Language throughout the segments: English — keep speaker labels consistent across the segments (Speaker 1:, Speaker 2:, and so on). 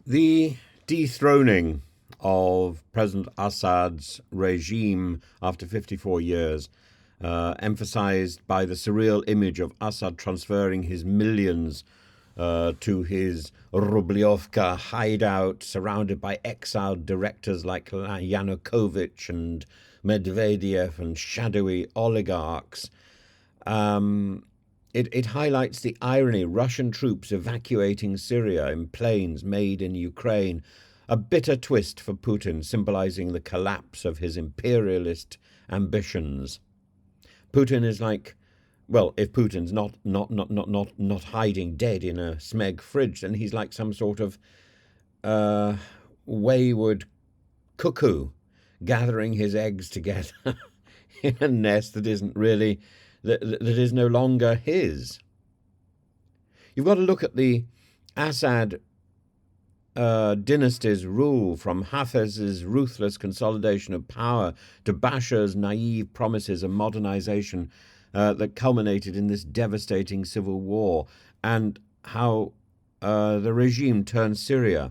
Speaker 1: The dethroning of President Assad's regime after 54 years, emphasized by the surreal image of Assad transferring his millions to his Rubliovka hideout, surrounded by exiled directors like Yanukovych and Medvedev and shadowy oligarchs. It highlights the irony: Russian troops evacuating Syria in planes made in Ukraine, a bitter twist for Putin, symbolizing the collapse of his imperialist ambitions. Putin is like, well, if Putin's not hiding dead in a Smeg fridge, then he's like some sort of uh, wayward cuckoo gathering his eggs together in a nest that isn't really that is no longer his. You've got to look at the Assad dynasty's rule, from Hafez's ruthless consolidation of power to Bashar's naive promises of modernization that culminated in this devastating civil war, and how the regime turned Syria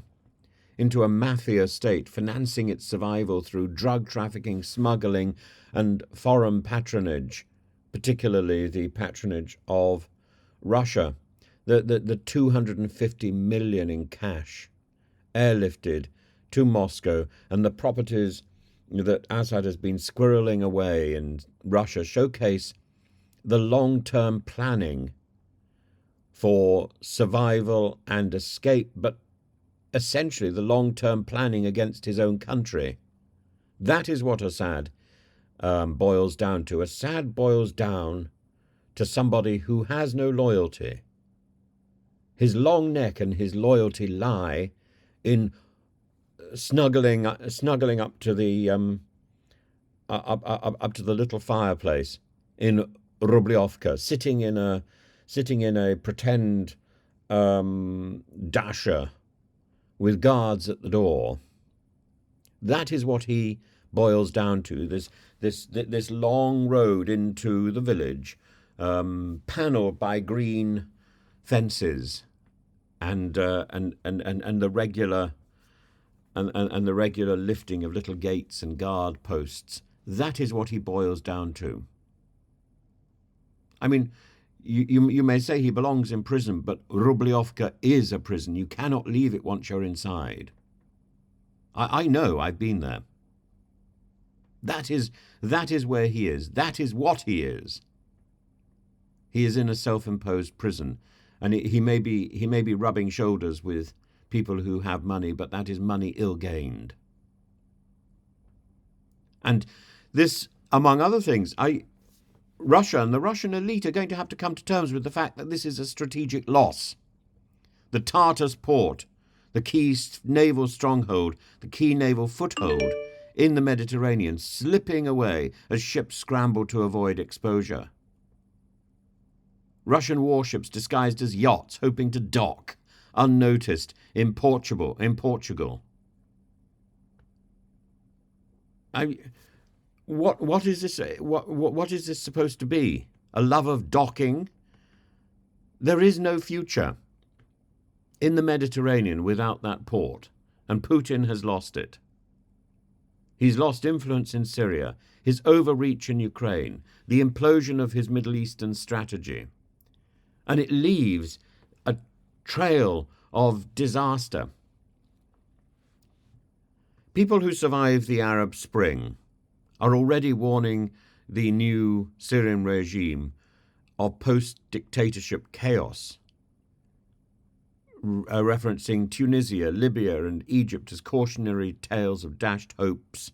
Speaker 1: into a mafia state, financing its survival through drug trafficking, smuggling, and foreign patronage, particularly the patronage of Russia. The 250 million in cash airlifted to Moscow, and the properties that Assad has been squirreling away in Russia showcase the long-term planning for survival and escape, but essentially the long-term planning against his own country. That is what Assad boils down to. Assad boils down to somebody who has no loyalty. His long neck and his loyalty lie in snuggling up to the up to the little fireplace in Rubliovka, sitting in a pretend dasher with guards at the door. That is what he boils down to. This long road into the village, panelled by green fences, and the regular and the regular lifting of little gates and guard posts. That is what he boils down to. I mean, you may say he belongs in prison, but Rubliovka is a prison. You cannot leave it once you're inside. I know, I've been there. That is where he is. That is what he is. He is in a self-imposed prison, and he may be rubbing shoulders with people who have money, but that is money ill-gained. And this, among other things, Russia and the Russian elite are going to have to come to terms with the fact that this is a strategic loss. The Tartus port, the key naval stronghold, the key naval foothold in the Mediterranean, slipping away as ships scramble to avoid exposure. Russian warships disguised as yachts hoping to dock unnoticed in Portugal. What is this? What is this supposed to be? A love of docking? There is no future in the Mediterranean without that port, and Putin has lost it. He's lost influence in Syria, his overreach in Ukraine, the implosion of his Middle Eastern strategy. And it leaves a trail of disaster. People who survived the Arab Spring are already warning the new Syrian regime of post-dictatorship chaos, referencing Tunisia, Libya, and Egypt as cautionary tales of dashed hopes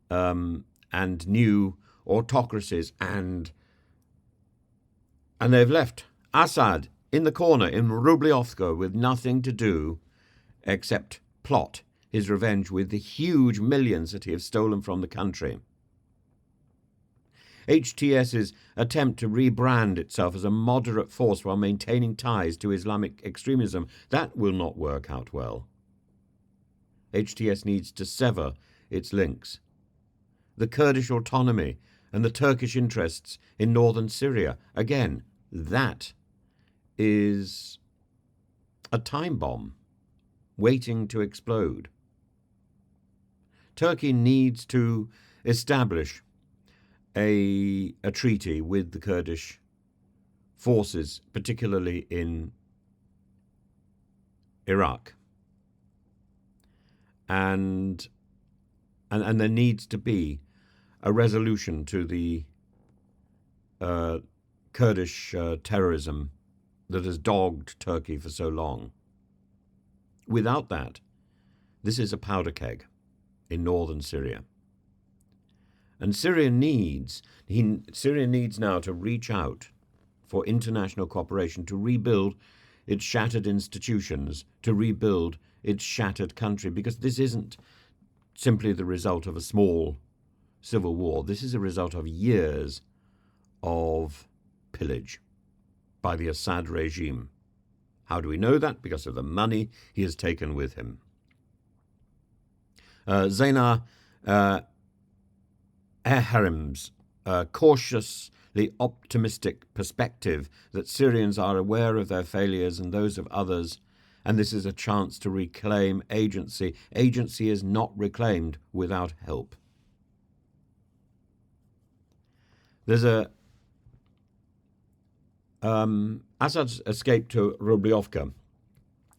Speaker 1: and new autocracies. And they've left Assad in the corner in Rubliovka with nothing to do except plot his revenge with the huge millions that he has stolen from the country. HTS's attempt to rebrand itself as a moderate force while maintaining ties to Islamic extremism, that will not work out well. HTS needs to sever its links. The Kurdish autonomy and the Turkish interests in northern Syria, again, that is a time bomb. waiting to explode. Turkey needs to establish a treaty with the Kurdish forces, particularly in Iraq. And there needs to be a resolution to the Kurdish terrorism that has dogged Turkey for so long. Without that, this is a powder keg in northern Syria. And Syria needs now to reach out for international cooperation to rebuild its shattered institutions, to rebuild its shattered country, because this isn't simply the result of a small civil war. This is a result of years of pillage by the Assad regime. How do we know that? Because of the money he has taken with him. Zena Eharim's cautiously optimistic perspective that Syrians are aware of their failures and those of others, and this is a chance to reclaim agency. Agency is not reclaimed without help. There's Assad's escape to Rubliovka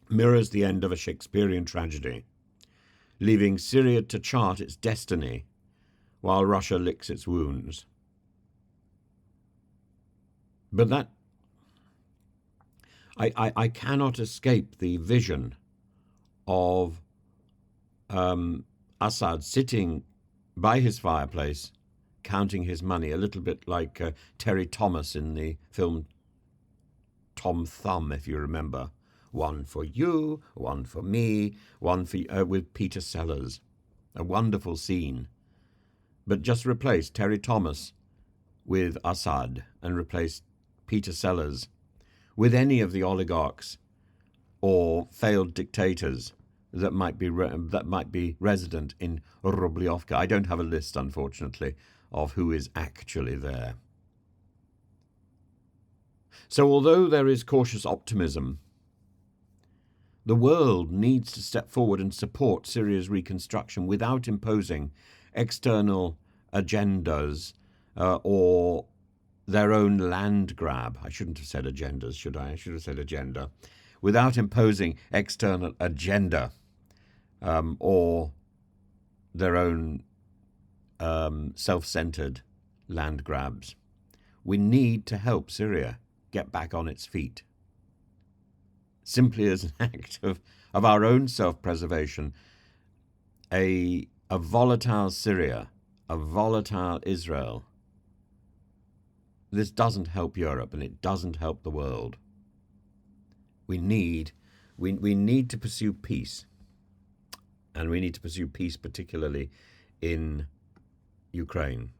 Speaker 1: mirrors the end of a Shakespearean tragedy, leaving Syria to chart its destiny while Russia licks its wounds. But that I cannot escape the vision of Assad sitting by his fireplace counting his money, a little bit like Terry Thomas in the film Tom Thumb, if you remember. One for you, one for me, one for with Peter Sellers. A wonderful scene. But just replace Terry Thomas with Assad and replace Peter Sellers with any of the oligarchs or failed dictators that might be resident in Rubliovka. I don't have a list, unfortunately, of who is actually there. So although there is cautious optimism, the world needs to step forward and support Syria's reconstruction without imposing external agendas or their own land grab. I shouldn't have said agendas, should I? I should have said agenda. Without imposing external agenda or their own self-centered land grabs. We need to help Syria get back on its feet. Simply as an act of our own self-preservation, a volatile Syria, a volatile Israel, this doesn't help Europe and it doesn't help the world. We need to pursue peace. And we need to pursue peace particularly in Ukraine.